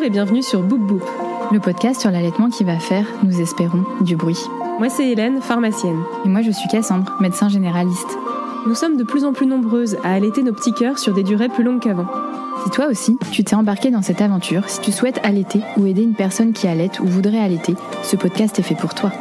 et bienvenue sur Boop Boop, le podcast sur l'allaitement qui va faire, nous espérons, du bruit. Moi c'est Hélène, pharmacienne. Et moi je suis Cassandre, médecin généraliste. Nous sommes de plus en plus nombreuses à allaiter nos petits cœurs sur des durées plus longues qu'avant. Si toi aussi, tu t'es embarqué dans cette aventure, si tu souhaites allaiter ou aider une personne qui allaite ou voudrait allaiter, ce podcast est fait pour toi.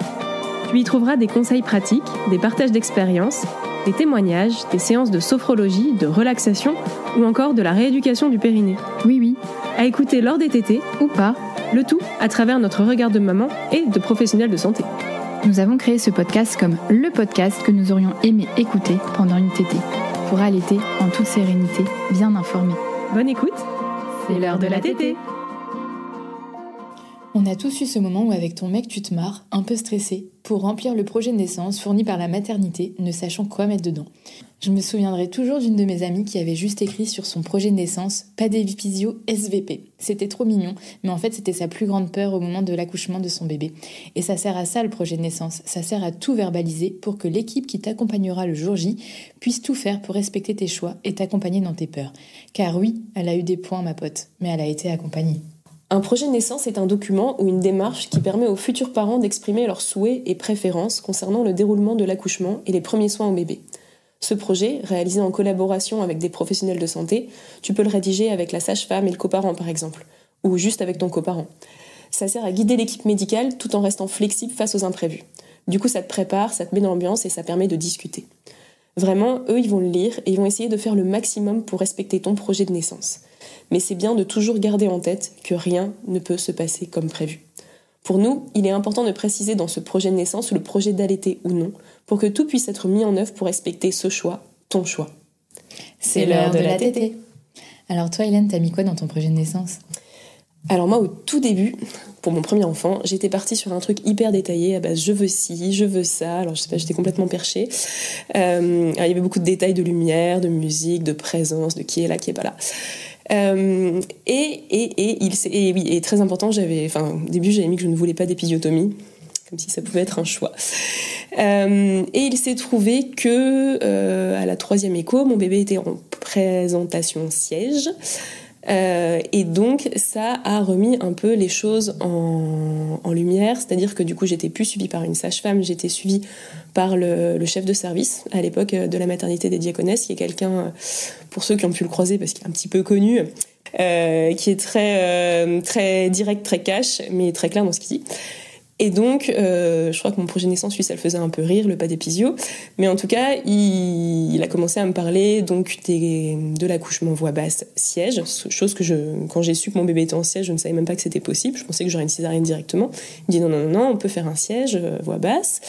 Tu y trouveras des conseils pratiques, des partages d'expériences, des témoignages, des séances de sophrologie, de relaxation ou encore de la rééducation du périnée. Oui, à écouter lors des tétés ou pas, le tout à travers notre regard de maman et de professionnels de santé. Nous avons créé ce podcast comme le podcast que nous aurions aimé écouter pendant une tétée, pour allaiter en toute sérénité, bien informé. Bonne écoute, c'est l'heure de la tétée. On a tous eu ce moment où avec ton mec tu te marres, un peu stressé, pour remplir le projet de naissance fourni par la maternité, ne sachant quoi mettre dedans. Je me souviendrai toujours d'une de mes amies qui avait juste écrit sur son projet de naissance « Pas d'épisio SVP ». C'était trop mignon, mais en fait c'était sa plus grande peur au moment de l'accouchement de son bébé. Et ça sert à ça le projet de naissance, ça sert à tout verbaliser pour que l'équipe qui t'accompagnera le jour J puisse tout faire pour respecter tes choix et t'accompagner dans tes peurs. Car oui, elle a eu des points ma pote, mais elle a été accompagnée. Un projet de naissance est un document ou une démarche qui permet aux futurs parents d'exprimer leurs souhaits et préférences concernant le déroulement de l'accouchement et les premiers soins au bébé. Ce projet, réalisé en collaboration avec des professionnels de santé, tu peux le rédiger avec la sage-femme et le coparent par exemple, ou juste avec ton coparent. Ça sert à guider l'équipe médicale tout en restant flexible face aux imprévus. Du coup, ça te prépare, ça te met dans l'ambiance et ça permet de discuter. Vraiment, eux, ils vont le lire et ils vont essayer de faire le maximum pour respecter ton projet de naissance. Mais c'est bien de toujours garder en tête que rien ne peut se passer comme prévu. Pour nous, il est important de préciser dans ce projet de naissance le projet d'allaiter ou non, pour que tout puisse être mis en œuvre pour respecter ce choix, ton choix. C'est l'heure de la tétée. Alors toi, Hélène, t'as mis quoi dans ton projet de naissance ? Alors moi, au tout début, pour mon premier enfant, j'étais partie sur un truc hyper détaillé, à base je veux ci, je veux ça, alors je sais pas, j'étais complètement perchée. Il y avait beaucoup de détails de lumière, de musique, de présence, de qui est là, qui est pas là. Et très important, au début j'avais mis que je ne voulais pas d'épisiotomie, comme si ça pouvait être un choix. Et il s'est trouvé que à la 3e écho, mon bébé était en présentation siège. Et donc ça a remis un peu les choses en lumière, c'est-à-dire que du coup j'étais plus suivie par une sage-femme, j'étais suivie par le chef de service à l'époque de la maternité des Diaconesses, qui est quelqu'un, pour ceux qui ont pu le croiser parce qu'il est un petit peu connu, qui est très direct, très cash, mais très clair dans ce qu'il dit. Et donc, je crois que mon projet de naissance, lui, ça le faisait un peu rire, le pas d'épisio. Mais en tout cas, il a commencé à me parler donc de l'accouchement voix basse siège, chose que quand j'ai su que mon bébé était en siège, je ne savais même pas que c'était possible. Je pensais que j'aurais une césarienne directement. Il me dit non, on peut faire un siège, voix basse.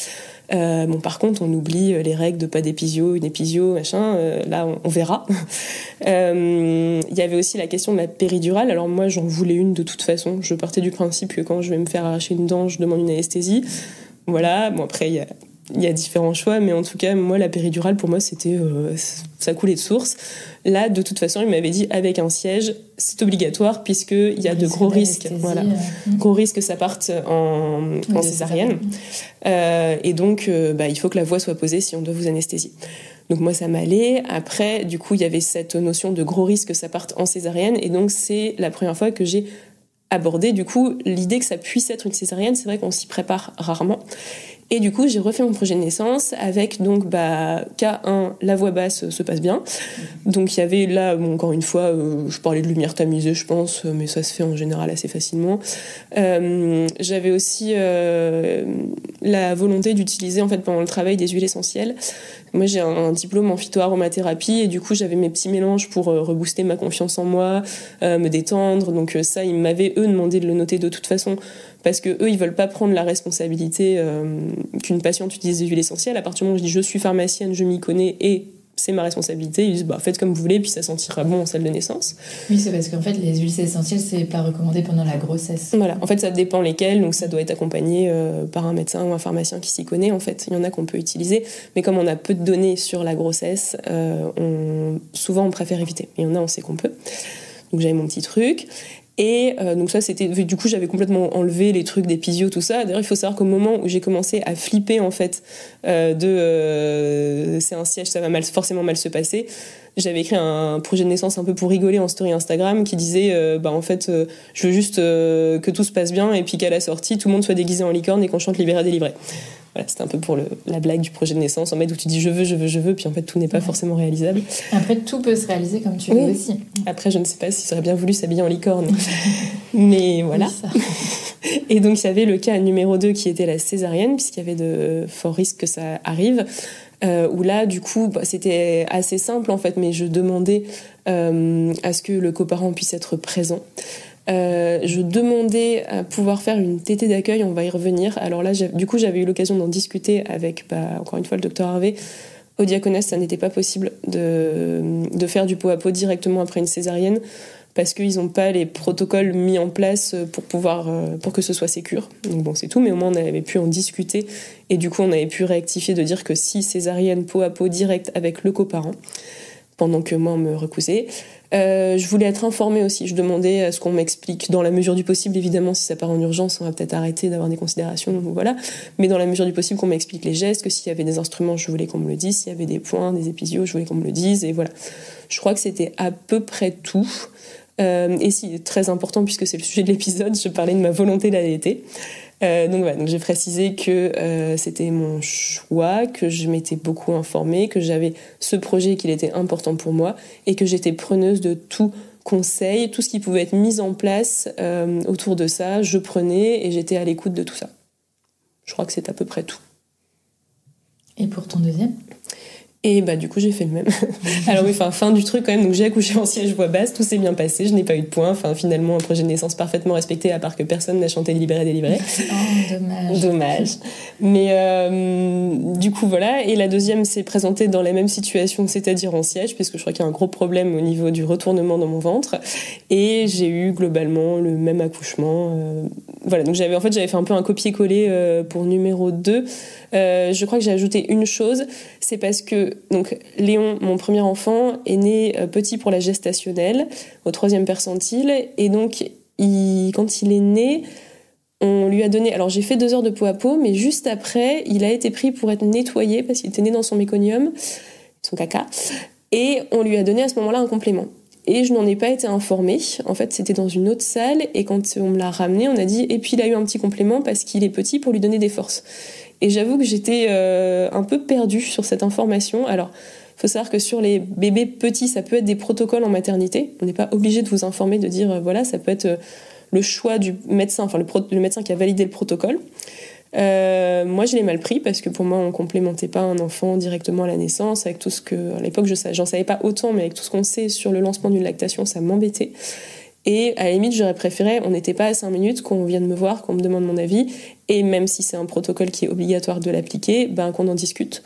Par contre, on oublie les règles de pas d'épisio, une épisio, machin. Là, on verra. Il y avait aussi la question de la péridurale. Alors moi, j'en voulais une de toute façon. Je partais du principe que quand je vais me faire arracher une dent, je demande une anesthésie. Voilà. Bon, après, il y a différents choix, mais en tout cas, moi, la péridurale, pour moi, c'était ça coulait de source. Là, de toute façon, il m'avait dit avec un siège, c'est obligatoire puisqu'il y a de gros risques. Voilà, gros risques que ça parte en césarienne. Et donc, il faut que la voix soit posée si on doit vous anesthésier. Donc moi, ça m'allait. Après, du coup, il y avait cette notion de gros risque que ça parte en césarienne. Et donc, c'est la première fois que j'ai abordé, du coup, l'idée que ça puisse être une césarienne. C'est vrai qu'on s'y prépare rarement. Et du coup, j'ai refait mon projet de naissance avec donc K1, la voix basse se passe bien. Donc il y avait là, encore une fois, je parlais de lumière tamisée, je pense, mais ça se fait en général assez facilement. J'avais aussi la volonté d'utiliser en fait pendant le travail des huiles essentielles. Moi, j'ai un diplôme en phytoaromathérapie et du coup, j'avais mes petits mélanges pour rebooster ma confiance en moi, me détendre. Donc ça, ils m'avaient eux demandé de le noter de toute façon parce que eux, ils veulent pas prendre la responsabilité qu'une patiente utilise des huiles essentielles. À partir du moment où je dis je suis pharmacienne, je m'y connais et c'est ma responsabilité, ils disent faites comme vous voulez puis ça sentira bon en salle de naissance. Oui, c'est parce qu'en fait les huiles essentielles c'est pas recommandé pendant la grossesse. Voilà, en fait ça dépend lesquelles, donc ça doit être accompagné par un médecin ou un pharmacien qui s'y connaît en fait. Il y en a qu'on peut utiliser, mais comme on a peu de données sur la grossesse, souvent on préfère éviter. Il y en a on sait qu'on peut. Donc j'avais mon petit truc. Et donc ça, c'était... Du coup, j'avais complètement enlevé les trucs d'épisio, tout ça. D'ailleurs, il faut savoir qu'au moment où j'ai commencé à flipper, en fait, c'est un siège, ça va forcément mal se passer, j'avais écrit un projet de naissance un peu pour rigoler en story Instagram qui disait en fait, je veux juste que tout se passe bien et puis qu'à la sortie, tout le monde soit déguisé en licorne et qu'on chante Libéré, délivré. Voilà, c'était un peu pour la blague du projet de naissance, en mode où tu dis je veux, puis en fait tout n'est pas forcément réalisable. Après, tout peut se réaliser comme tu veux aussi. Après, je ne sais pas s'ils auraient bien voulu s'habiller en licorne. Mais voilà. Oui, et donc, il y avait le cas numéro 2 qui était la césarienne, puisqu'il y avait de forts risques que ça arrive. Où là, du coup, c'était assez simple en fait, mais je demandais à ce que le coparent puisse être présent. Je demandais à pouvoir faire une tétée d'accueil, on va y revenir. Alors là, du coup, j'avais eu l'occasion d'en discuter avec, encore une fois, le docteur Harvey. Au Diaconès, ça n'était pas possible de faire du pot à pot directement après une césarienne parce qu'ils n'ont pas les protocoles mis en place pour que ce soit sécure. Donc bon, c'est tout, mais au moins on avait pu en discuter et du coup on avait pu rectifier de dire que si césarienne pot à pot direct avec le coparent, pendant que moi on me recousait. Je voulais être informée aussi, je demandais à ce qu'on m'explique, dans la mesure du possible évidemment, si ça part en urgence on va peut-être arrêter d'avoir des considérations, voilà, mais dans la mesure du possible qu'on m'explique les gestes, que s'il y avait des instruments je voulais qu'on me le dise, s'il y avait des points, des épisios je voulais qu'on me le dise, et voilà. Je crois que c'était à peu près tout. Et si, très important puisque c'est le sujet de l'épisode, je parlais de ma volonté d'allaiter. Donc voilà, donc j'ai précisé que c'était mon choix, que je m'étais beaucoup informée, que j'avais ce projet, qu'il était important pour moi et que j'étais preneuse de tout conseil, tout ce qui pouvait être mis en place autour de ça, je prenais et j'étais à l'écoute de tout ça. Je crois que c'est à peu près tout. Et pour ton deuxième ? Et du coup j'ai fait le même. Alors oui, fin du truc quand même, donc j'ai accouché en siège voix basse, tout s'est bien passé, je n'ai pas eu de points, finalement un projet de naissance parfaitement respecté à part que personne n'a chanté Libéré, délivré. Oh, dommage. Mais du coup voilà, et la deuxième s'est présentée dans la même situation, c'est-à-dire en siège, puisque je crois qu'il y a un gros problème au niveau du retournement dans mon ventre, et j'ai eu globalement le même accouchement. Voilà, donc j'avais fait un peu un copier-coller pour numéro 2. Je crois que j'ai ajouté une chose, c'est parce que donc Léon, mon premier enfant, est né petit pour la gestationnelle, au 3e percentile, et donc quand il est né, on lui a donné... Alors j'ai fait 2 heures de pot à pot, mais juste après, il a été pris pour être nettoyé, parce qu'il était né dans son méconium, son caca, et on lui a donné à ce moment-là un complément. Et je n'en ai pas été informée. En fait, c'était dans une autre salle, et quand on me l'a ramené, on a dit « Et puis il a eu un petit complément parce qu'il est petit pour lui donner des forces ». Et j'avoue que j'étais un peu perdue sur cette information. Alors, il faut savoir que sur les bébés petits, ça peut être des protocoles en maternité. On n'est pas obligé de vous informer, de dire, voilà, ça peut être le choix du médecin, le médecin qui a validé le protocole. Moi, je l'ai mal pris parce que pour moi, on complémentait pas un enfant directement à la naissance. Avec tout ce que, à l'époque, j'en savais pas autant, mais avec tout ce qu'on sait sur le lancement d'une lactation, ça m'embêtait. Et à la limite, j'aurais préféré, on n'était pas à 5 minutes, qu'on vienne me voir, qu'on me demande mon avis, et même si c'est un protocole qui est obligatoire de l'appliquer, qu'on en discute.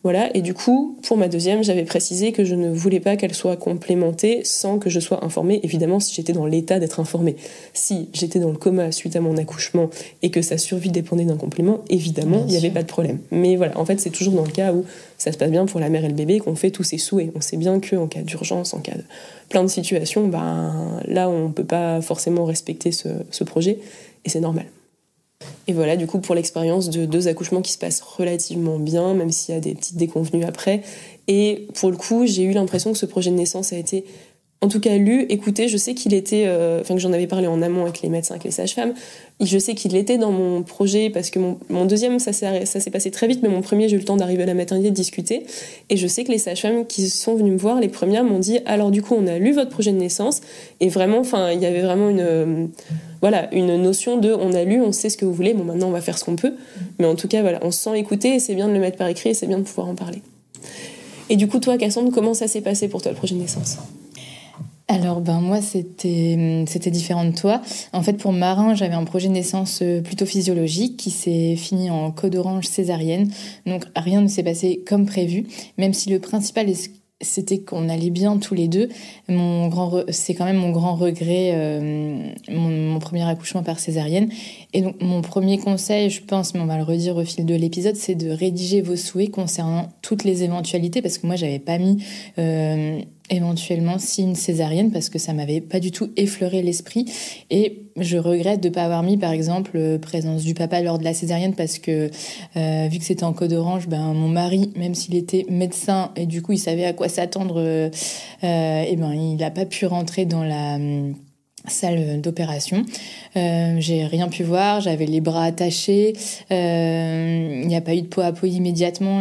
Voilà, et du coup, pour ma deuxième, j'avais précisé que je ne voulais pas qu'elle soit complémentée sans que je sois informée, évidemment, si j'étais dans l'état d'être informée. Si j'étais dans le coma suite à mon accouchement et que sa survie dépendait d'un complément, évidemment, il n'y avait pas de problème. Mais voilà, en fait, c'est toujours dans le cas où ça se passe bien pour la mère et le bébé qu'on fait tous ses souhaits. On sait bien qu'en cas d'urgence, en cas de plein de situations, là, on ne peut pas forcément respecter ce projet, et c'est normal. Et voilà, du coup, pour l'expérience de 2 accouchements qui se passent relativement bien, même s'il y a des petites déconvenues après. Et pour le coup, j'ai eu l'impression que ce projet de naissance a été, en tout cas, lu, écouté. Je sais qu'il était, que j'en avais parlé en amont avec les médecins, avec les sages-femmes. Je sais qu'il était dans mon projet parce que mon deuxième, ça s'est passé très vite, mais mon premier, j'ai eu le temps d'arriver à la maternité, de discuter. Et je sais que les sages-femmes qui sont venues me voir, les premières, m'ont dit, alors du coup, on a lu votre projet de naissance. Et vraiment, il y avait vraiment une notion de on a lu, on sait ce que vous voulez, bon maintenant on va faire ce qu'on peut, mais en tout cas voilà, on se sent écouté et c'est bien de le mettre par écrit et c'est bien de pouvoir en parler. Et du coup toi Cassandre, comment ça s'est passé pour toi le projet de naissance ? Alors moi c'était différent de toi. En fait pour Marin j'avais un projet de naissance plutôt physiologique qui s'est fini en code orange césarienne, donc rien ne s'est passé comme prévu, même si le principal c'était qu'on allait bien tous les deux. C'est quand même mon grand regret, mon premier accouchement par césarienne. Et donc, mon premier conseil, je pense, mais on va le redire au fil de l'épisode, c'est de rédiger vos souhaits concernant toutes les éventualités, parce que moi, j'avais pas mis éventuellement si une césarienne, parce que ça m'avait pas du tout effleuré l'esprit. Et je regrette de pas avoir mis, par exemple, présence du papa lors de la césarienne, parce que vu que c'était en code orange, mon mari, même s'il était médecin et du coup il savait à quoi s'attendre, il n'a pas pu rentrer dans la salle d'opération. J'ai rien pu voir, j'avais les bras attachés, il n'y a pas eu de peau à peau immédiatement,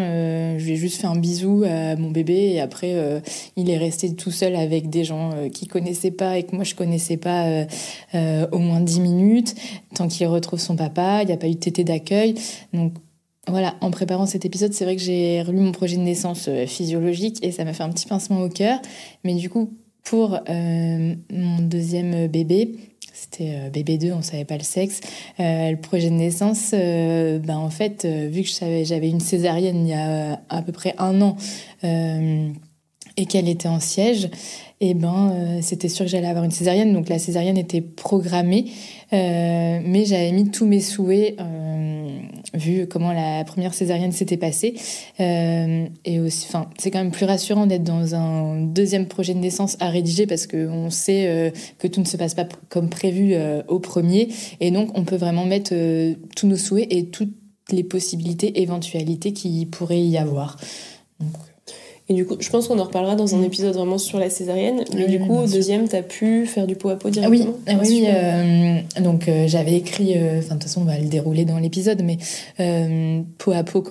je lui ai juste fait un bisou à mon bébé et après il est resté tout seul avec des gens qu'il connaissait pas et que moi je connaissais pas au moins 10 minutes, tant qu'il retrouve son papa. Il n'y a pas eu de tété d'accueil, donc voilà, en préparant cet épisode, c'est vrai que j'ai relu mon projet de naissance physiologique et ça m'a fait un petit pincement au cœur, mais du coup pour mon deuxième bébé, c'était bébé 2, on savait pas le sexe. Le projet de naissance, en fait, vu que j'avais une césarienne il y a à peu près 1 an et qu'elle était en siège, c'était sûr que j'allais avoir une césarienne. Donc la césarienne était programmée, mais j'avais mis tous mes souhaits vu comment la première césarienne s'était passée. Et aussi, c'est quand même plus rassurant d'être dans un deuxième projet de naissance à rédiger parce qu'on sait que tout ne se passe pas comme prévu au premier. Et donc, on peut vraiment mettre tous nos souhaits et toutes les possibilités, éventualités qu'il pourrait y avoir. Donc, et du coup, je pense qu'on en reparlera dans un épisode vraiment sur la césarienne. Mais du coup, au deuxième, t'as pu faire du pot à pot directement ? Oui. Donc, j'avais écrit... de toute façon, on va le dérouler dans l'épisode, mais pot à pot,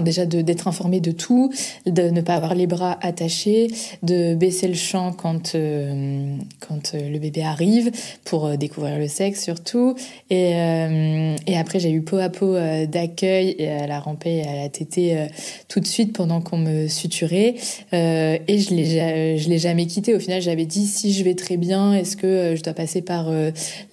déjà d'être informé de tout, de ne pas avoir les bras attachés, de baisser le champ quand le bébé arrive, pour découvrir le sexe surtout. Et après, j'ai eu pot à pot d'accueil et à la rampée et à la tétée tout de suite pendant qu'on me suturait. Et je l'ai jamais quitté. Au final, j'avais dit si je vais très bien, est-ce que je dois passer par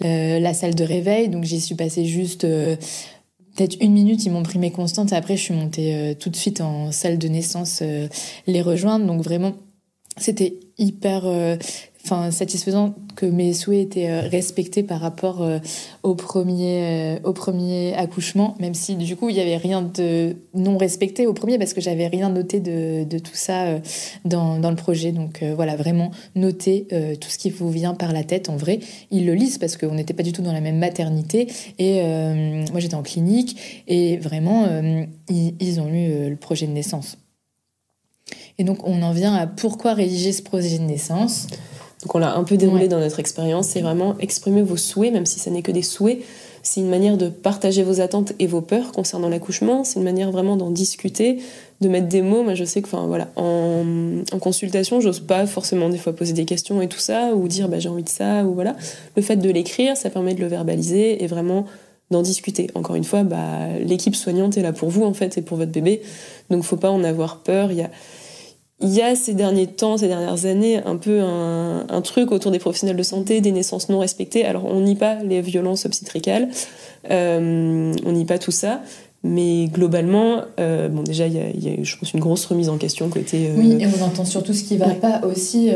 la salle de réveil. Donc j'y suis passée juste peut-être 1 minute. Ils m'ont pris mes constantes et après je suis montée tout de suite en salle de naissance les rejoindre. Donc vraiment, c'était hyper satisfaisant que mes souhaits étaient respectés par rapport au premier accouchement, même si du coup il y avait rien de non respecté au premier parce que j'avais rien noté de tout ça dans le projet. Donc voilà, vraiment noter tout ce qui vous vient par la tête. En vrai, ils le lisent parce qu'on n'était pas du tout dans la même maternité et moi j'étais en clinique et vraiment ils ont lu le projet de naissance. Et donc on en vient à pourquoi rédiger ce projet de naissance. Donc on l'a un peu déroulé dans notre expérience, c'est vraiment exprimer vos souhaits, même si ça n'est que des souhaits. C'est une manière de partager vos attentes et vos peurs concernant l'accouchement. C'est une manière vraiment d'en discuter, de mettre des mots. Moi je sais que en consultation, j'ose pas forcément des fois poser des questions et tout ça, ou dire j'ai envie de ça, ou voilà. Le fait de l'écrire, ça permet de le verbaliser et vraiment d'en discuter. Encore une fois, l'équipe soignante est là pour vous en fait et pour votre bébé. Donc faut pas en avoir peur. Il y a ces dernières années, un peu un truc autour des professionnels de santé, des naissances non respectées. Alors, on nie pas les violences obstétricales, on nie pas tout ça, mais globalement, déjà, il y a, je pense, une grosse remise en question côté... Oui, et on entend surtout ce qui va pas aussi,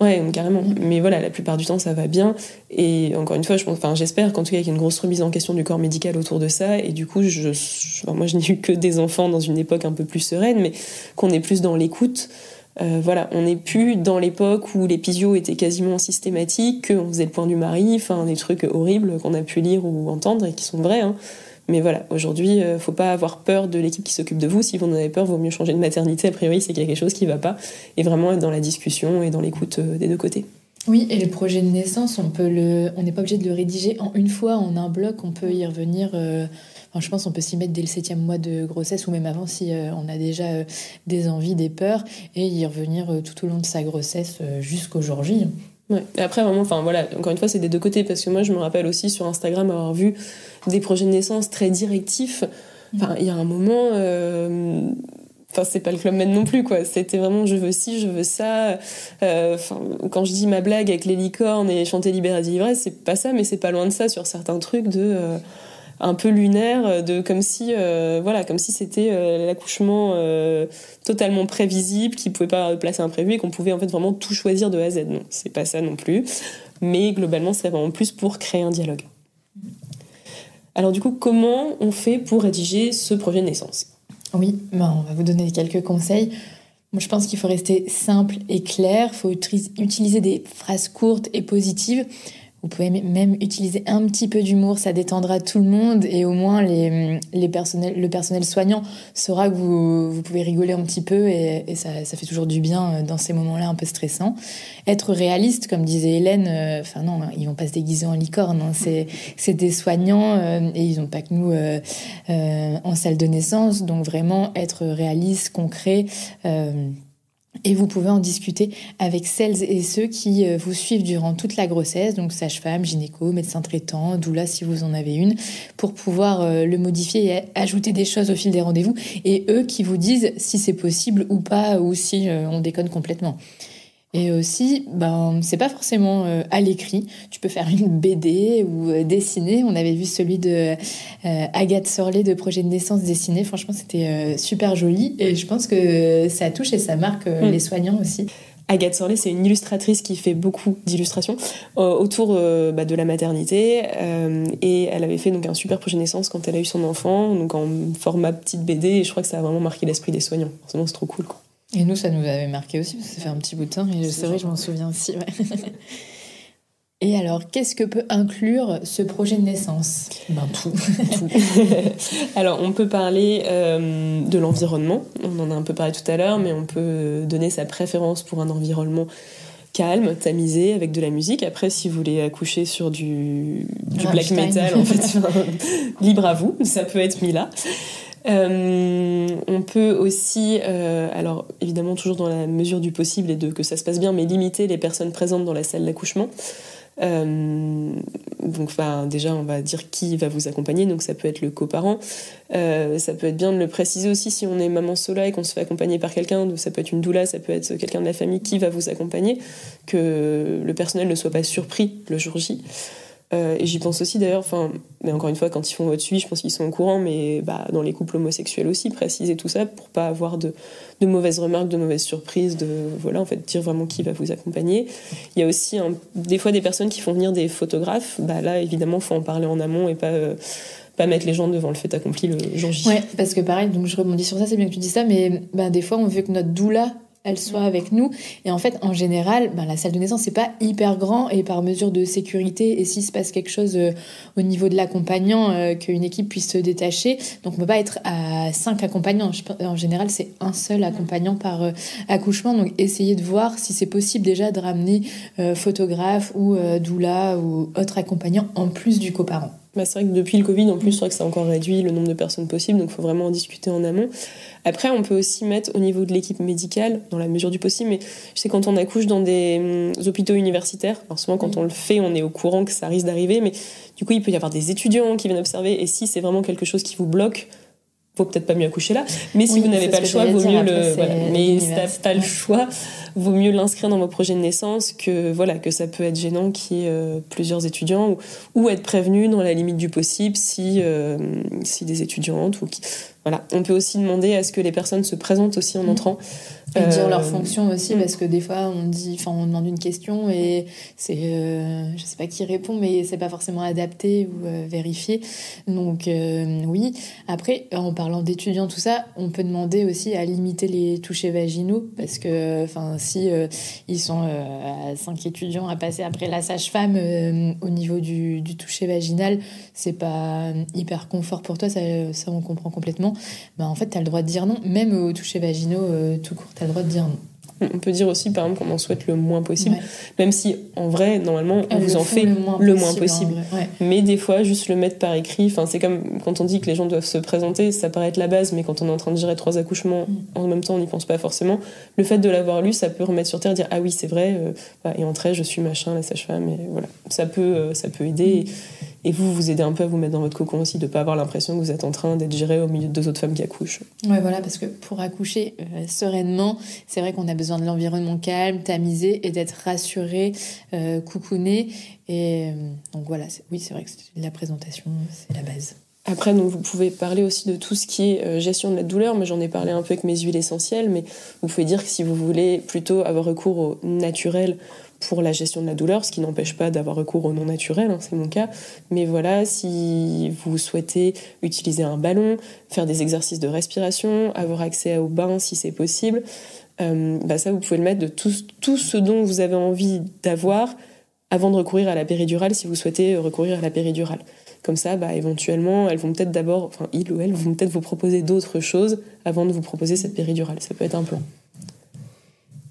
Ouais, carrément. Mais voilà, la plupart du temps, ça va bien. Et encore une fois, j'espère qu'en tout cas, il y a une grosse remise en question du corps médical autour de ça. Et du coup, moi, je n'ai eu que des enfants dans une époque un peu plus sereine, mais qu'on est plus dans l'écoute. On n'est plus dans l'époque où l'épisio était quasiment systématique, qu'on faisait le point du mari, des trucs horribles qu'on a pu lire ou entendre et qui sont vrais, hein. Mais voilà, aujourd'hui, faut pas avoir peur de l'équipe qui s'occupe de vous. Si vous en avez peur, vaut mieux changer de maternité. A priori, c'est qu'il y a quelque chose qui va pas. Et vraiment être dans la discussion et dans l'écoute des deux côtés. Oui, et le projet de naissance, on n'est pas obligé de le rédiger en une fois, en un bloc. On peut y revenir... je pense qu'on peut s'y mettre dès le 7e mois de grossesse ou même avant si on a déjà des envies, des peurs, et y revenir tout au long de sa grossesse jusqu'au jour J. Ouais. Et après, vraiment, encore une fois, c'est des deux côtés, parce que moi, je me rappelle aussi sur Instagram avoir vu des projets de naissance très directifs. Il y a un moment... c'est pas le Club Med non plus, quoi. C'était vraiment je veux ci, je veux ça. Quand je dis ma blague avec les licornes et chanter Libéré d'ivresse, c'est pas ça, mais c'est pas loin de ça sur certains trucs de... un peu lunaire, comme si c'était l'accouchement totalement prévisible, qui pouvait pas placer imprévu et qu'on pouvait en fait vraiment tout choisir de A à Z. Non, c'est pas ça non plus. Mais globalement, c'est vraiment plus pour créer un dialogue. Alors du coup, comment on fait pour rédiger ce projet de naissance ? Oui, on va vous donner quelques conseils. Moi, je pense qu'il faut rester simple et clair. Il faut utiliser des phrases courtes et positives. Vous pouvez même utiliser un petit peu d'humour, ça détendra tout le monde et au moins le personnel soignant saura que vous pouvez rigoler un petit peu et ça fait toujours du bien dans ces moments-là un peu stressants. Être réaliste, comme disait Hélène, non, ils vont pas se déguiser en licorne, hein, c'est des soignants et ils n'ont pas que nous en salle de naissance, donc vraiment être réaliste, concret. Et vous pouvez en discuter avec celles et ceux qui vous suivent durant toute la grossesse, donc sage-femme, gynéco, médecin traitant, doula si vous en avez une, pour pouvoir le modifier et ajouter des choses au fil des rendez-vous. Et eux qui vous disent si c'est possible ou pas, ou si on déconne complètement. Et aussi, c'est pas forcément à l'écrit. Tu peux faire une BD ou dessiner. On avait vu celui de Agathe Sorlet de Projet de naissance dessiné. Franchement, c'était super joli. Et je pense que ça touche et ça marque les soignants aussi. Agathe Sorlet, c'est une illustratrice qui fait beaucoup d'illustrations autour de la maternité. Et elle avait fait donc un super projet de naissance quand elle a eu son enfant, donc en format petite BD. Et je crois que ça a vraiment marqué l'esprit des soignants. Forcément, c'est trop cool, quoi. Et nous, ça nous avait marqué aussi, parce que ça fait un petit bout de temps, et c'est vrai, je m'en souviens aussi. Ouais. Et alors, qu'est-ce que peut inclure ce projet de naissance ? Tout. Alors, on peut parler de l'environnement, on en a un peu parlé tout à l'heure, mais on peut donner sa préférence pour un environnement calme, tamisé, avec de la musique. Après, si vous voulez accoucher sur du black metal, en fait, libre à vous, ça peut être mis là. On peut aussi, alors évidemment toujours dans la mesure du possible et que ça se passe bien, mais limiter les personnes présentes dans la salle d'accouchement. Donc déjà on va dire qui va vous accompagner, donc ça peut être le coparent, ça peut être bien de le préciser aussi si on est maman sola et qu'on se fait accompagner par quelqu'un, ça peut être une doula, ça peut être quelqu'un de la famille qui va vous accompagner, que le personnel ne soit pas surpris le jour J. Et j'y pense aussi d'ailleurs, mais encore une fois, quand ils font votre suivi, je pense qu'ils sont au courant, mais dans les couples homosexuels aussi, préciser tout ça pour pas avoir de mauvaises remarques, de mauvaises surprises, dire vraiment qui va vous accompagner. Il y a aussi des fois des personnes qui font venir des photographes, là évidemment, il faut en parler en amont et pas mettre les gens devant le fait accompli le jour J. Ouais, parce que pareil, donc je rebondis sur ça, c'est bien que tu dis ça, mais des fois on veut que notre doula elle soit avec nous. Et en fait, en général, la salle de naissance, c'est pas hyper grand et par mesure de sécurité. Et s'il se passe quelque chose au niveau de l'accompagnant, qu'une équipe puisse se détacher. Donc, on peut pas être à 5 accompagnants. En général, c'est un seul accompagnant par accouchement. Donc, essayez de voir si c'est possible déjà de ramener photographe ou doula ou autre accompagnant en plus du coparent. C'est vrai que depuis le Covid, en plus, c'est vrai que ça a encore réduit le nombre de personnes possibles, donc il faut vraiment en discuter en amont. Après, on peut aussi mettre au niveau de l'équipe médicale, dans la mesure du possible, mais je sais quand on accouche dans des hôpitaux universitaires, alors souvent quand on le fait, on est au courant que ça risque d'arriver, mais du coup, il peut y avoir des étudiants qui viennent observer, et si c'est vraiment quelque chose qui vous bloque, faut peut-être pas mieux accoucher là, mais si vous n'avez pas le choix, vaut mieux mais si t'as pas le choix, vaut mieux l'inscrire dans vos projets de naissance que ça peut être gênant qu'il y ait plusieurs étudiants ou être prévenu dans la limite du possible si des étudiantes on peut aussi demander à ce que les personnes se présentent aussi en entrant et dire leur fonction aussi parce que des fois on demande une question et c'est je sais pas qui répond mais c'est pas forcément adapté ou vérifié, donc oui. Après, en parlant d'étudiants tout ça, on peut demander aussi à limiter les touchés vaginaux parce que si ils sont à 5 étudiants à passer après la sage-femme au niveau du toucher vaginal, c'est pas hyper confort pour toi, ça on comprend complètement. En fait, t'as le droit de dire non, même aux touchés vaginaux tout court, t'as le droit de dire non. On peut dire aussi, par exemple, qu'on en souhaite le moins possible, même si, en vrai, normalement, on vous en fait le moins possible. Mais des fois, juste le mettre par écrit, c'est comme quand on dit que les gens doivent se présenter, ça paraît être la base, mais quand on est en train de gérer 3 accouchements, en même temps, on n'y pense pas forcément. Le fait de l'avoir lu, ça peut remettre sur terre, dire « Ah oui, c'est vrai, et entrer, je suis machin, la sage-femme », et voilà. Ça peut aider, et vous aider un peu à vous mettre dans votre cocon aussi, de ne pas avoir l'impression que vous êtes en train d'être géré au milieu de 2 autres femmes qui accouchent. Ouais, voilà, parce que pour accoucher sereinement, c'est vrai qu'on a besoin de l'environnement calme, tamisé, et d'être rassuré, coucouné. Et donc voilà, c'est vrai que la présentation, c'est la base. Après, donc, vous pouvez parler aussi de tout ce qui est gestion de la douleur. Moi, j'en ai parlé un peu avec mes huiles essentielles, mais vous pouvez dire que si vous voulez plutôt avoir recours au naturel pour la gestion de la douleur, ce qui n'empêche pas d'avoir recours au non naturel, c'est mon cas. Mais voilà, si vous souhaitez utiliser un ballon, faire des exercices de respiration, avoir accès au bain si c'est possible, Ça, vous pouvez le mettre de tout ce dont vous avez envie d'avoir avant de recourir à la péridurale, si vous souhaitez recourir à la péridurale. Comme ça, éventuellement, elles vont peut-être ils ou elles vont peut-être vous proposer d'autres choses avant de vous proposer cette péridurale. Ça peut être un plan.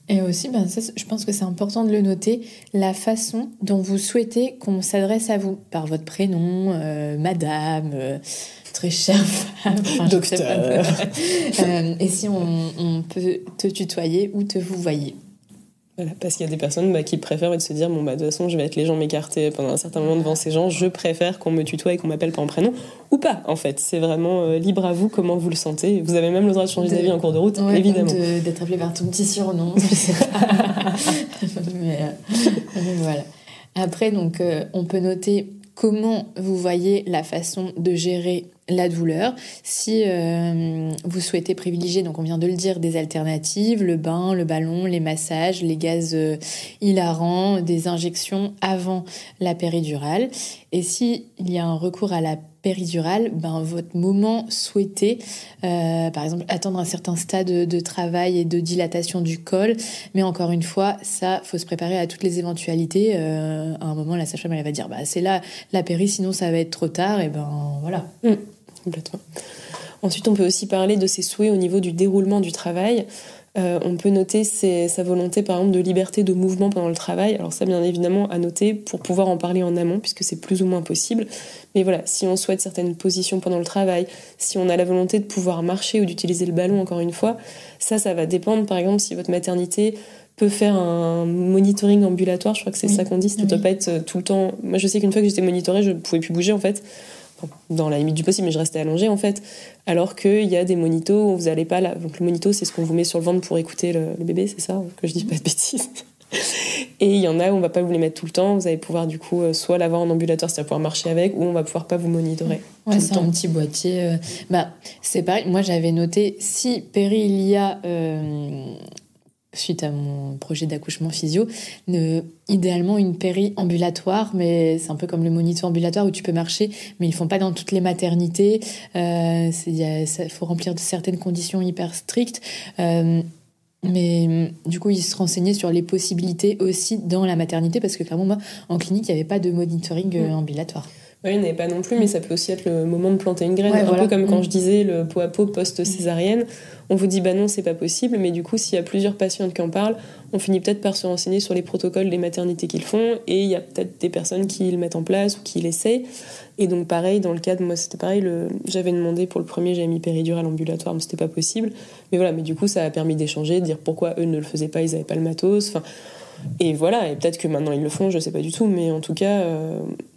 Et aussi, ça, je pense que c'est important de le noter, la façon dont vous souhaitez qu'on s'adresse à vous, par votre prénom, madame, très chère femme, docteur. Et si on peut te tutoyer ou te vouvoyer. Voilà, parce qu'il y a des personnes qui préfèrent se dire de toute façon je vais être les jambes écartées pendant un certain moment devant ces gens, je préfère qu'on me tutoie et qu'on m'appelle par mon prénom, ou pas en fait, c'est vraiment libre à vous comment vous le sentez, vous avez même le droit de changer d'avis en cours de route, évidemment. D'être appelé par ton petit surnom, je sais pas. mais voilà. Après donc on peut noter comment vous voyez la façon de gérer la douleur. Si vous souhaitez privilégier, donc on vient de le dire, des alternatives, le bain, le ballon, les massages, les gaz hilarants, des injections avant la péridurale. Et si il y a un recours à la péridurale, votre moment souhaité, par exemple attendre un certain stade de travail et de dilatation du col, mais encore une fois, ça, faut se préparer à toutes les éventualités. À un moment, la sage-femme, elle va dire, c'est là la péri, sinon ça va être trop tard, et voilà. Complètement. Ensuite, on peut aussi parler de ses souhaits au niveau du déroulement du travail. On peut noter sa volonté, par exemple, de liberté de mouvement pendant le travail. Alors ça, bien évidemment, à noter pour pouvoir en parler en amont, puisque c'est plus ou moins possible. Mais voilà, si on souhaite certaines positions pendant le travail, si on a la volonté de pouvoir marcher ou d'utiliser le ballon, encore une fois, ça va dépendre, par exemple, si votre maternité peut faire un monitoring ambulatoire, je crois que c'est ça qu'on dit, ça ne doit pas être tout le temps... Moi, je sais qu'une fois que j'étais monitorée, je ne pouvais plus bouger, en fait, dans la limite du possible, mais je restais allongée en fait, alors qu'il y a des monitos où vous n'allez pas là. Donc le monito, c'est ce qu'on vous met sur le ventre pour écouter le bébé, c'est ça, que je dis pas de bêtises. Et il y en a où on va pas vous les mettre tout le temps, vous allez pouvoir du coup soit l'avoir en ambulatoire, c'est-à-dire pouvoir marcher avec, ou on va pouvoir pas vous monitorer. Ouais, c'est un petit boîtier. C'est pareil, moi j'avais noté, si péri il y a... suite à mon projet d'accouchement physio, idéalement une péri ambulatoire, mais c'est un peu comme le monito ambulatoire où tu peux marcher, mais ils font pas dans toutes les maternités. Il faut remplir de certaines conditions hyper strictes. Mais du coup, ils se renseignaient sur les possibilités aussi dans la maternité, parce que clairement, moi, en clinique, il n'y avait pas de monitoring ambulatoire. Oui, il n'y avait pas non plus, mais ça peut aussi être le moment de planter une graine. Peu comme quand je disais le pot à pot post-césarienne. On vous dit non, c'est pas possible, mais du coup, s'il y a plusieurs patientes qui en parlent, on finit peut-être par se renseigner sur les protocoles des maternités qu'ils font, et il y a peut-être des personnes qui le mettent en place ou qui l'essayent. Et donc pareil, dans le cas de moi, c'était pareil, j'avais demandé pour le premier, j'avais mis péridurale ambulatoire, mais c'était pas possible. Mais voilà, mais du coup, ça a permis d'échanger, de dire pourquoi eux ne le faisaient pas, ils n'avaient pas le matos. Et voilà, et peut-être que maintenant ils le font, je sais pas du tout, mais en tout cas,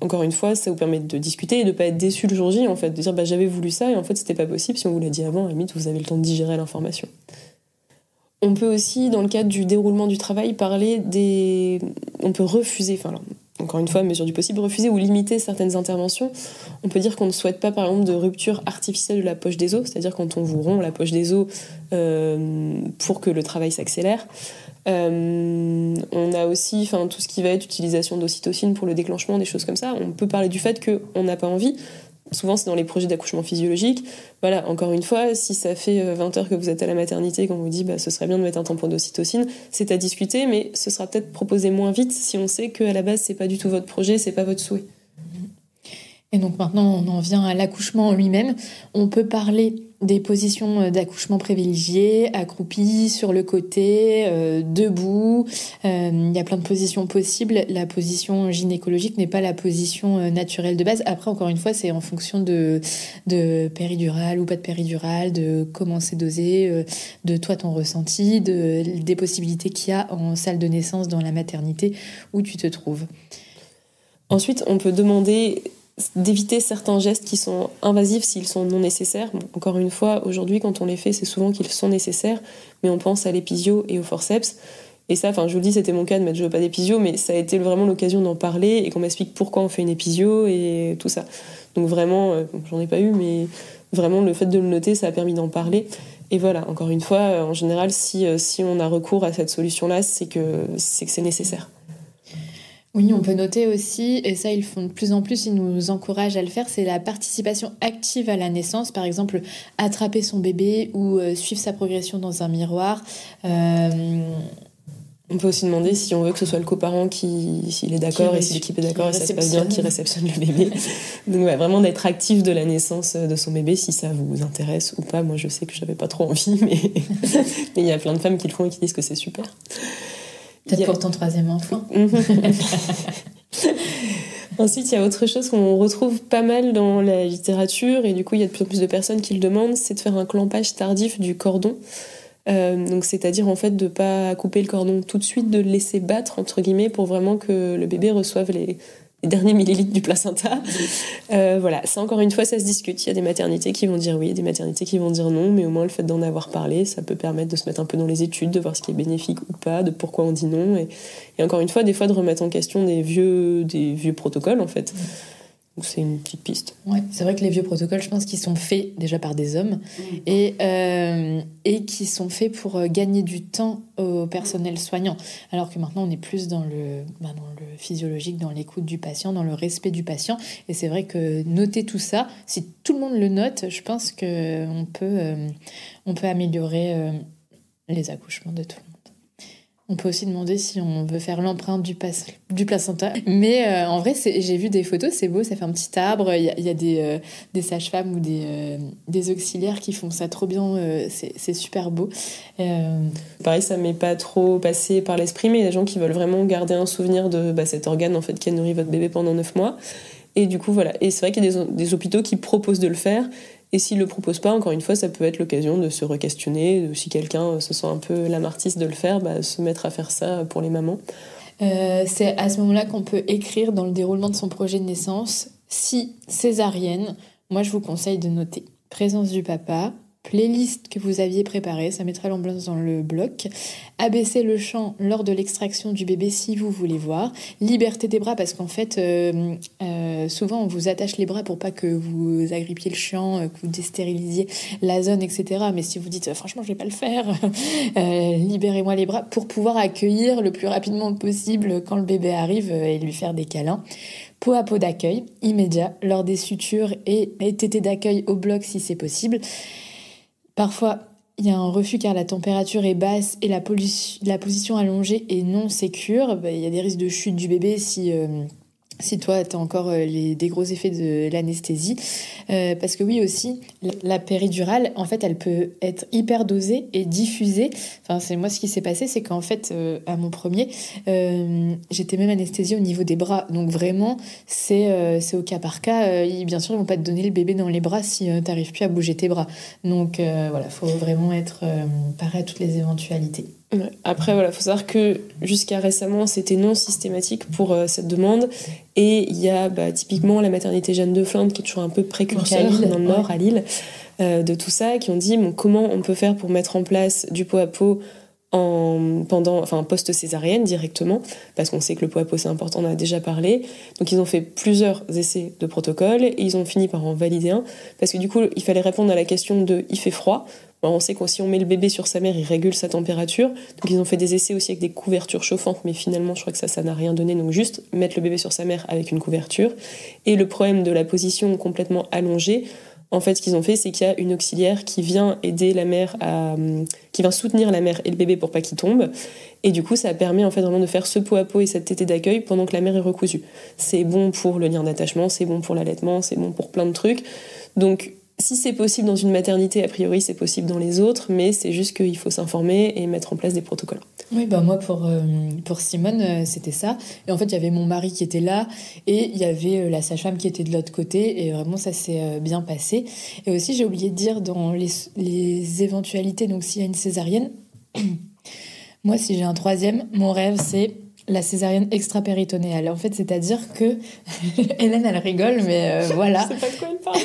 encore une fois, ça vous permet de discuter et de pas être déçu le jour J, en fait, de dire j'avais voulu ça et en fait c'était pas possible. Si on vous l'a dit avant, à la limite, vous avez le temps de digérer l'information. On peut aussi, dans le cadre du déroulement du travail, parler on peut refuser, encore une fois, mesure du possible, refuser ou limiter certaines interventions. On peut dire qu'on ne souhaite pas, par exemple, de rupture artificielle de la poche des os, c'est-à-dire quand on vous rompt la poche des os pour que le travail s'accélère. On a aussi tout ce qui va être utilisation d'ocytocine pour le déclenchement, des choses comme ça. On peut parler du fait qu'on n'a pas envie. Souvent, c'est dans les projets d'accouchement physiologique. Voilà, encore une fois, si ça fait 20 heures que vous êtes à la maternité et qu'on vous dit ce serait bien de mettre un tampon d'ocytocine, c'est à discuter, mais ce sera peut-être proposé moins vite si on sait qu'à la base, c'est pas du tout votre projet, c'est pas votre souhait. Et donc maintenant, on en vient à l'accouchement en lui-même. On peut parler des positions d'accouchement privilégiées, accroupies, sur le côté, debout. Il y a plein de positions possibles. La position gynécologique n'est pas la position naturelle de base. Après, encore une fois, c'est en fonction de péridurale ou pas de péridurale, de comment c'est dosé, de toi ton ressenti, des possibilités qu'il y a en salle de naissance dans la maternité où tu te trouves. Ensuite, on peut demander d'éviter certains gestes qui sont invasifs s'ils sont non nécessaires. Encore une fois, aujourd'hui, quand on les fait, c'est souvent qu'ils sont nécessaires, mais on pense à l'épisio et au forceps. Et ça, je vous le dis, c'était mon cas de mettre je veux pas d'épisio, mais ça a été vraiment l'occasion d'en parler et qu'on m'explique pourquoi on fait une épisio et tout ça. Donc vraiment, j'en ai pas eu, mais vraiment le fait de le noter, ça a permis d'en parler. Et voilà, encore une fois, en général, si on a recours à cette solution-là, c'est que c'est nécessaire. Oui, on peut noter aussi, et ça ils le font de plus en plus, ils nous encouragent à le faire, c'est la participation active à la naissance, par exemple attraper son bébé ou suivre sa progression dans un miroir. On peut aussi demander si on veut que ce soit le coparent s'il est d'accord et si l'équipe est d'accord et ça se passe bien, qui réceptionne le bébé. Donc vraiment d'être actif de la naissance de son bébé si ça vous intéresse ou pas. Moi je sais que j'avais pas trop envie, mais il y a plein de femmes qui le font et qui disent que c'est super. Peut-être pour ton 3e enfant. Ensuite, il y a autre chose qu'on retrouve pas mal dans la littérature et du coup il y a de plus en plus de personnes qui le demandent, c'est de faire un clampage tardif du cordon. Donc c'est-à-dire en fait de pas couper le cordon tout de suite, de le laisser battre entre guillemets pour vraiment que le bébé reçoive les derniers millilitres du placenta. Voilà, ça encore une fois ça se discute. Il y a des maternités qui vont dire oui, des maternités qui vont dire non, mais au moins le fait d'en avoir parlé, ça peut permettre de se mettre un peu dans les études, de voir ce qui est bénéfique ou pas, de pourquoi on dit non, et encore une fois des fois de remettre en question des vieux protocoles en fait. Donc c'est une petite piste. Ouais, c'est vrai que les vieux protocoles, je pense qu'ils sont faits déjà par des hommes et qui sont faits pour gagner du temps au personnel soignant. Alors que maintenant, on est plus dans le physiologique, dans l'écoute du patient, dans le respect du patient. Et c'est vrai que noter tout ça, si tout le monde le note, je pense qu'on peut améliorer les accouchements de tout le monde. On peut aussi demander si on veut faire l'empreinte du placenta. Mais en vrai, j'ai vu des photos, c'est beau, ça fait un petit arbre. Il y a des sages-femmes ou des auxiliaires qui font ça trop bien. C'est super beau. Pareil, ça m'est pas trop passé par l'esprit, mais il y a des gens qui veulent vraiment garder un souvenir de cet organe en fait, qui a nourri votre bébé pendant 9 mois. Et du coup, voilà. Et c'est vrai qu'il y a des hôpitaux qui proposent de le faire. Et s'ils ne le proposent pas, encore une fois, ça peut être l'occasion de se re-questionner. Si quelqu'un se sent un peu l'amartiste de le faire, se mettre à faire ça pour les mamans. C'est à ce moment-là qu'on peut écrire dans le déroulement de son projet de naissance. Si césarienne, moi je vous conseille de noter présence du papa, playlist que vous aviez préparée, ça mettra l'ambiance dans le bloc, abaisser le champ lors de l'extraction du bébé si vous voulez voir, liberté des bras parce qu'en fait souvent on vous attache les bras pour pas que vous agrippiez le champ, que vous déstérilisiez la zone, etc. Mais si vous dites franchement je vais pas le faire, libérez-moi les bras pour pouvoir accueillir le plus rapidement possible quand le bébé arrive et lui faire des câlins. Peau à peau d'accueil immédiat lors des sutures et tétés d'accueil au bloc si c'est possible. Parfois, il y a un refus car la température est basse et la position allongée est non sécure. Il y a des risques de chute du bébé si toi, tu as encore des gros effets de l'anesthésie. Parce que oui, aussi, la péridurale, en fait, elle peut être hyper dosée et diffusée. Enfin, c'est moi, ce qui s'est passé, c'est qu'en fait, à mon premier, j'étais même anesthésiée au niveau des bras. Donc vraiment, c'est au cas par cas. Bien sûr, ils vont pas te donner le bébé dans les bras si tu n'arrives plus à bouger tes bras. Donc voilà, faut vraiment être paré à toutes les éventualités. Ouais. Après, voilà, faut savoir que jusqu'à récemment, c'était non systématique pour cette demande. Et il y a typiquement la maternité Jeanne de Flandre, qui est toujours un peu précurseur dans le Nord, à Lille, de tout ça, qui ont dit comment on peut faire pour mettre en place du pot à pot post-césarienne directement, parce qu'on sait que le pot à pot c'est important, on en a déjà parlé. Donc ils ont fait plusieurs essais de protocole et ils ont fini par en valider un, parce que du coup il fallait répondre à la question de il fait froid. Alors, on sait que si on met le bébé sur sa mère, il régule sa température. Donc ils ont fait des essais aussi avec des couvertures chauffantes, mais finalement je crois que ça n'a rien donné. Donc juste mettre le bébé sur sa mère avec une couverture. Et le problème de la position complètement allongée, en fait, ce qu'ils ont fait, c'est qu'il y a une auxiliaire qui vient aider la mère qui vient soutenir la mère et le bébé pour pas qu'il tombe. Et du coup, ça permet en fait vraiment de faire ce pot à pot et cette tétée d'accueil pendant que la mère est recousue. C'est bon pour le lien d'attachement, c'est bon pour l'allaitement, c'est bon pour plein de trucs. Donc, si c'est possible dans une maternité, a priori, c'est possible dans les autres, mais c'est juste qu'il faut s'informer et mettre en place des protocoles. Oui, moi, pour Simone, c'était ça. Et en fait, il y avait mon mari qui était là et il y avait la sage-femme qui était de l'autre côté. Et vraiment, ça s'est bien passé. Et aussi, j'ai oublié de dire dans les éventualités, donc s'il y a une césarienne, moi, si j'ai un 3e, mon rêve, c'est la césarienne extra-péritonéale. En fait, c'est-à-dire que... Hélène, elle rigole, mais voilà. Je sais pas de quoi elle parle.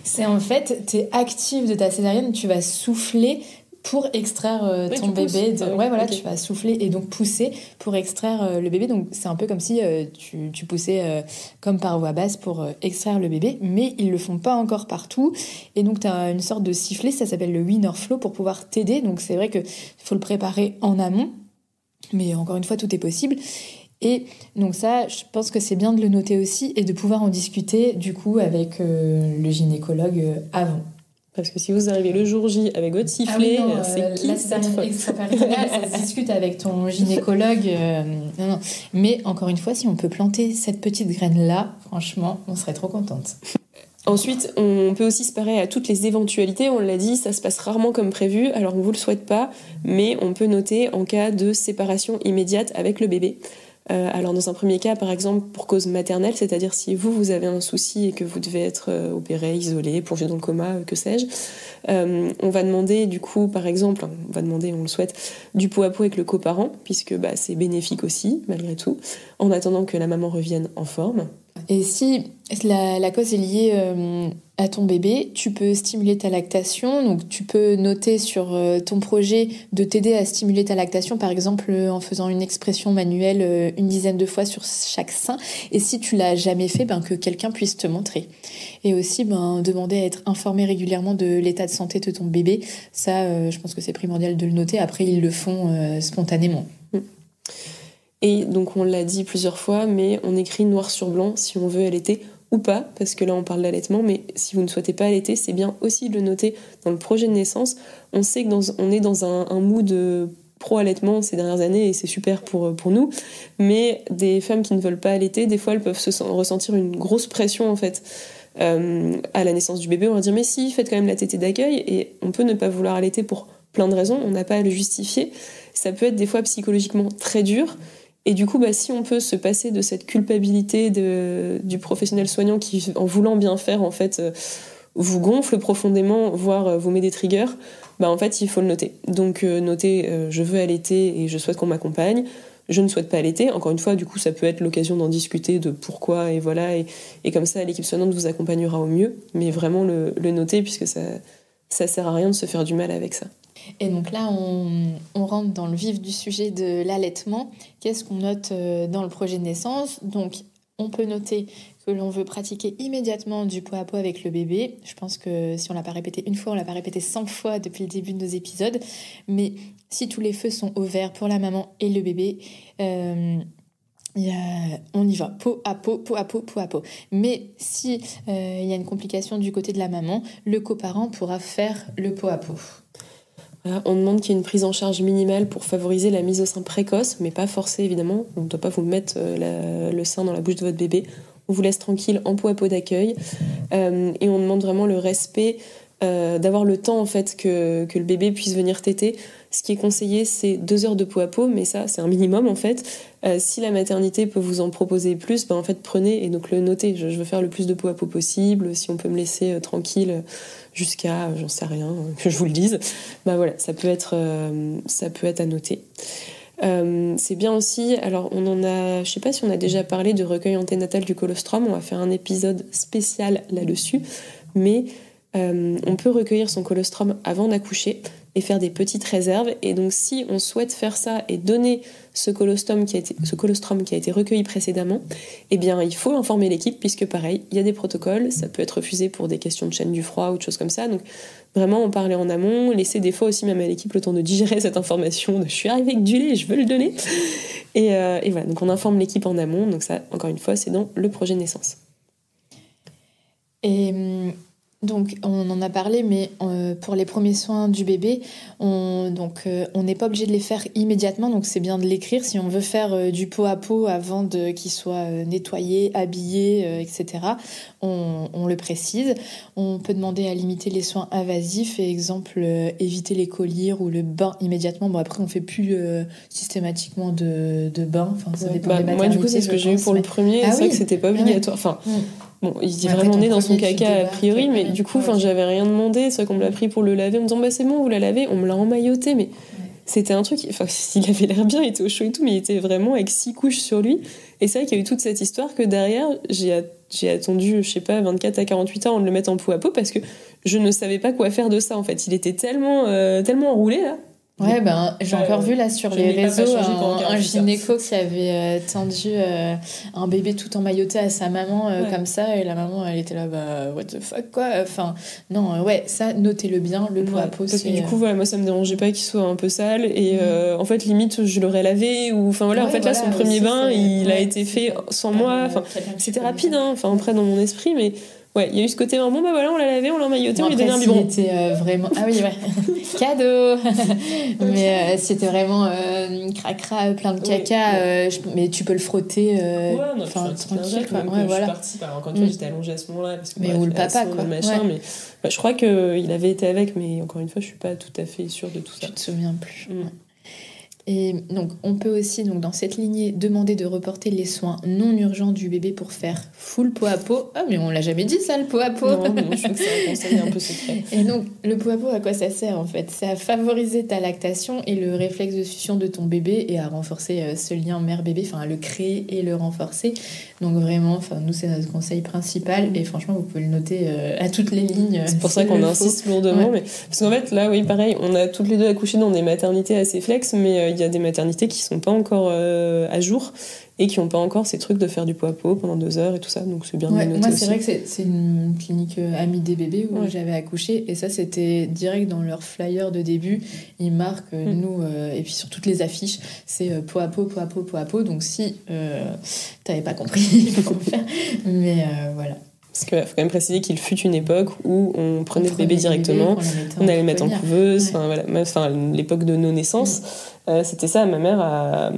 C'est en fait, t'es active de ta césarienne, tu vas souffler pour extraire ton bébé. Okay. Tu vas souffler et donc pousser pour extraire le bébé. Donc c'est un peu comme si tu poussais comme par voie basse pour extraire le bébé, mais ils le font pas encore partout. Et donc tu as une sorte de sifflet, ça s'appelle le Wiener Flow pour pouvoir t'aider. Donc c'est vrai que faut le préparer en amont, mais encore une fois tout est possible. Et donc ça, je pense que c'est bien de le noter aussi et de pouvoir en discuter du coup avec le gynécologue avant. Parce que si vous arrivez le jour J avec votre sifflet, c'est qui cette folle ? Extra-périnéale, ça se discute avec ton gynécologue. Non. Mais encore une fois, si on peut planter cette petite graine-là, franchement, on serait trop contente. Ensuite, on peut aussi se parer à toutes les éventualités. On l'a dit, ça se passe rarement comme prévu, alors on ne vous le souhaite pas, mais on peut noter en cas de séparation immédiate avec le bébé. Alors dans un premier cas, par exemple, pour cause maternelle, c'est-à-dire si vous avez un souci et que vous devez être opéré, isolé, plongé dans le coma, que sais-je, on va demander du coup, par exemple, on le souhaite, du pot à pot avec le coparent, puisque c'est bénéfique aussi, malgré tout, en attendant que la maman revienne en forme. Et si la cause est liée à ton bébé, tu peux stimuler ta lactation. Donc tu peux noter sur ton projet de t'aider à stimuler ta lactation, par exemple en faisant une expression manuelle une dizaine de fois sur chaque sein. Et si tu l'as jamais fait, que quelqu'un puisse te montrer. Et aussi demander à être informé régulièrement de l'état de santé de ton bébé. Ça, je pense que c'est primordial de le noter. Après, ils le font spontanément. Et donc on l'a dit plusieurs fois, mais on écrit noir sur blanc si on veut allaiter ou pas, parce que là on parle d'allaitement, mais si vous ne souhaitez pas allaiter, c'est bien aussi de le noter dans le projet de naissance. On sait qu'on est dans un mood pro-allaitement ces dernières années et c'est super pour nous, mais des femmes qui ne veulent pas allaiter, des fois elles peuvent ressentir une grosse pression en fait. À la naissance du bébé, on va dire mais si, faites quand même la tétée d'accueil, et on peut ne pas vouloir allaiter pour plein de raisons, on n'a pas à le justifier. Ça peut être des fois psychologiquement très dur. Et du coup, si on peut se passer de cette culpabilité du professionnel soignant qui, en voulant bien faire, en fait, vous gonfle profondément, voire vous met des triggers, en fait, il faut le noter. Donc, noter je veux allaiter et je souhaite qu'on m'accompagne. Je ne souhaite pas allaiter. Encore une fois, du coup, ça peut être l'occasion d'en discuter de pourquoi, et voilà. Et comme ça, l'équipe soignante vous accompagnera au mieux. Mais vraiment le noter, puisque ça sert à rien de se faire du mal avec ça. Et donc là, on rentre dans le vif du sujet de l'allaitement. Qu'est-ce qu'on note dans le projet de naissance ? Donc, on peut noter que l'on veut pratiquer immédiatement du pot à pot avec le bébé. Je pense que si on ne l'a pas répété une fois, on ne l'a pas répété 100 fois depuis le début de nos épisodes. Mais si tous les feux sont au vert pour la maman et le bébé, on y va, pot à pot, pot à pot, pot à pot. Mais si il y a une complication du côté de la maman, le coparent pourra faire le pot à pot. Voilà, on demande qu'il y ait une prise en charge minimale pour favoriser la mise au sein précoce, mais pas forcée évidemment. On ne doit pas vous mettre le sein dans la bouche de votre bébé. On vous laisse tranquille en pot à pot d'accueil. Et on demande vraiment le respect, d'avoir le temps en fait que le bébé puisse venir téter. Ce qui est conseillé, c'est 2 heures de pot à pot, mais ça, c'est un minimum en fait. Si la maternité peut vous en proposer plus, en fait, prenez et donc le notez. Je veux faire le plus de pot à pot possible. Si on peut me laisser tranquille jusqu'à, j'en sais rien, que je vous le dise, voilà, ça peut être à noter. C'est bien aussi, alors je sais pas si on a déjà parlé de recueil anténatal du colostrum, on va faire un épisode spécial là-dessus, mais on peut recueillir son colostrum avant d'accoucher et faire des petites réserves. Et donc si on souhaite faire ça et donner ce colostrum qui a été recueilli précédemment, il faut informer l'équipe, puisque pareil, il y a des protocoles, ça peut être refusé pour des questions de chaîne du froid ou de choses comme ça. Donc vraiment en parler en amont, laisser des fois aussi même à l'équipe le temps de digérer cette information de je suis arrivée avec du lait, je veux le donner. Et voilà, donc on informe l'équipe en amont. Donc ça, encore une fois, c'est dans le projet de naissance. Et donc on en a parlé, mais pour les premiers soins du bébé, on n'est pas obligé de les faire immédiatement, donc c'est bien de l'écrire. Si on veut faire du pot à pot avant qu'il soit nettoyé, habillé, etc., on le précise. On peut demander à limiter les soins invasifs, exemple éviter les collyres ou le bain immédiatement. Après on fait plus systématiquement de bain, ça dépend des maternités. Moi du coup c'est ce que j'ai eu pour le premier, c'est vrai que c'était pas obligatoire. Bon, il dit vraiment né dans son caca a priori, mais du coup, j'avais rien demandé. C'est vrai qu'on me l'a pris pour le laver. On me dit, c'est bon, vous la lavez. On me l'a emmailloté, mais c'était un truc. Il avait l'air bien, il était au chaud et tout, mais il était vraiment avec 6 couches sur lui. Et c'est vrai qu'il y a eu toute cette histoire que derrière, j'ai attendu, 24 à 48 heures avant de le mettre en pot à pot parce que je ne savais pas quoi faire de ça, en fait. Il était tellement enroulé, là. Ouais, j'ai encore vu là sur les réseaux un gynéco qui avait tendu un bébé tout emmailloté à sa maman comme ça, et la maman elle était là, what the fuck quoi. Enfin, non, ça, notez-le bien, le pot à pot. Parce que du coup, moi ça me dérangeait pas qu'il soit un peu sale, et en fait, limite, je l'aurais lavé, ou enfin voilà, en fait, là, son premier bain, il a été fait sans moi, enfin, c'était rapide, enfin, après, dans mon esprit, mais. Ouais, il y a eu ce côté, on l'a lavé, on l'a emmailloté, on lui a donné un biberon. C'était vraiment... Ah oui, ouais, cadeau. Mais c'était vraiment cracra, plein de caca, mais tu peux le frotter, tranquille, quoi. Je suis partie, encore une fois, j'étais allongée à ce moment-là, parce que, ou le papa, quoi. Machin, mais je crois qu'il avait été avec, mais encore une fois, je suis pas tout à fait sûre de tout ça. Tu te souviens plus. Et donc, on peut aussi, dans cette lignée, demander de reporter les soins non urgents du bébé pour faire full pot à pot. Ah, mais on l'a jamais dit ça, le pot à pot. Non, je trouve que c'est un conseil un peu secret. Et donc, le pot à pot, à quoi ça sert en fait? C'est à favoriser ta lactation et le réflexe de succion de ton bébé, et à renforcer ce lien mère-bébé, à le créer et le renforcer. Donc vraiment, nous, c'est notre conseil principal, et franchement, vous pouvez le noter à toutes les lignes. C'est pour ça qu'on insiste lourdement. Mais... Parce qu'en fait, là, oui, pareil, on a toutes les deux accouché dans des maternités assez flex, mais il y a des maternités qui sont pas encore à jour et qui ont pas encore ces trucs de faire du pot à pot pendant 2 heures et tout ça, donc c'est bien de noter. Moi, c'est aussi. Vrai que c'est une clinique amie des bébés où j'avais accouché, et ça, c'était direct dans leur flyer de début. Ils marquent, nous, et puis sur toutes les affiches, c'est pot à pot, pot à pot, pot à pot. Donc si t'avais pas compris, il faut le faire. Mais voilà. Parce qu'il faut quand même préciser qu'il fut une époque où on prenait le bébé directement, on allait le mettre en couveuse, l'époque de nos naissances, c'était ça. Ma mère a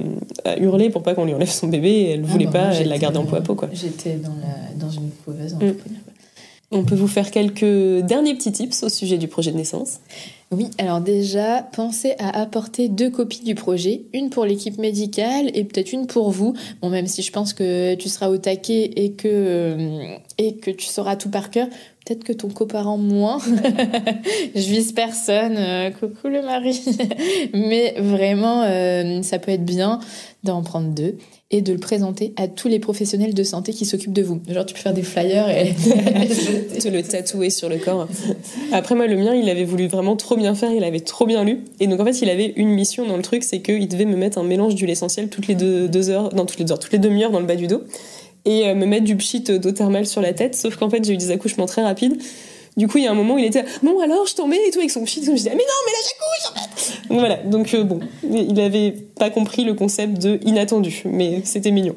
hurlé pour pas qu'on lui enlève son bébé, et elle voulait pas, elle l'a gardé en pot à pot, quoi. J'étais dans une couveuse, On peut vous faire quelques derniers petits tips au sujet du projet de naissance. Oui, alors déjà, pensez à apporter 2 copies du projet, une pour l'équipe médicale et peut-être une pour vous. Bon, même si je pense que tu seras au taquet et que tu sauras tout par cœur, peut-être que ton coparent moins. Je vise personne, coucou le mari. Mais vraiment, ça peut être bien d'en prendre 2 et de le présenter à tous les professionnels de santé qui s'occupent de vous. Genre, tu peux faire des flyers et te le tatouer sur le corps. Après, moi, le mien, il avait voulu vraiment trop bien faire, il avait trop bien lu. Et donc, en fait, il avait une mission dans le truc, c'est qu'il devait me mettre un mélange d'huile essentielle toutes les demi-heures dans le bas du dos, et me mettre du pchit d'eau thermale sur la tête. Sauf qu'en fait, j'ai eu des accouchements très rapides. Du coup, il y a un moment où il était bon, alors je t'en mets et tout avec son pchit. Je disais mais non, mais là j'accouche en fait. Donc voilà. Donc bon, il avait pas compris le concept de inattendu, mais c'était mignon.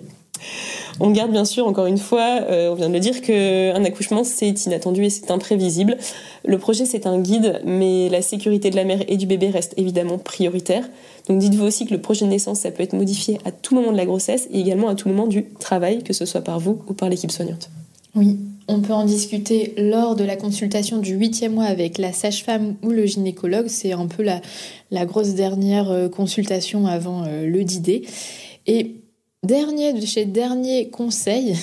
On garde bien sûr, encore une fois, on vient de le dire, qu'un accouchement c'est inattendu et c'est imprévisible. Le projet c'est un guide, mais la sécurité de la mère et du bébé reste évidemment prioritaire. Donc dites-vous aussi que le projet de naissance ça peut être modifié à tout moment de la grossesse et également à tout moment du travail, que ce soit par vous ou par l'équipe soignante. Oui, on peut en discuter lors de la consultation du 8e mois avec la sage-femme ou le gynécologue. C'est un peu la grosse dernière consultation avant le DID. Et dernier conseil,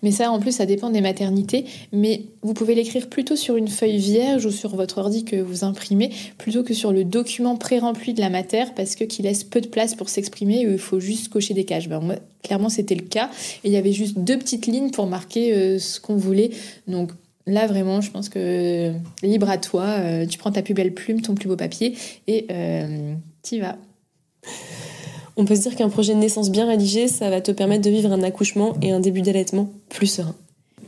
mais ça en plus ça dépend des maternités, mais vous pouvez l'écrire plutôt sur une feuille vierge ou sur votre ordi que vous imprimez, plutôt que sur le document pré-rempli de la mater, parce qu'il laisse peu de place pour s'exprimer et il faut juste cocher des cases. Moi, clairement c'était le cas, et il y avait juste 2 petites lignes pour marquer ce qu'on voulait. Donc là vraiment je pense que libre à toi, tu prends ta plus belle plume, ton plus beau papier et t'y vas. On peut se dire qu'un projet de naissance bien rédigé, ça va te permettre de vivre un accouchement et un début d'allaitement plus serein.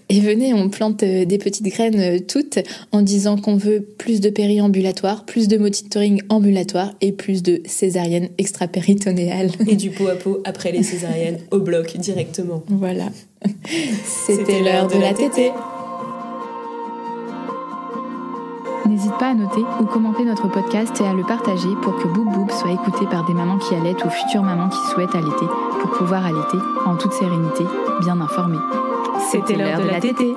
Et venez, on plante des petites graines toutes en disant qu'on veut plus de péri-ambulatoire, plus de monitoring ambulatoire et plus de césarienne extra-péritonéale. Et du pot à pot après les césariennes au bloc directement. Voilà. C'était l'heure de la tétée. N'hésite pas à noter ou commenter notre podcast et à le partager pour que Boub Boub soit écouté par des mamans qui allaitent ou futures mamans qui souhaitent allaiter pour pouvoir allaiter en toute sérénité, bien informées. C'était l'heure de la tétée.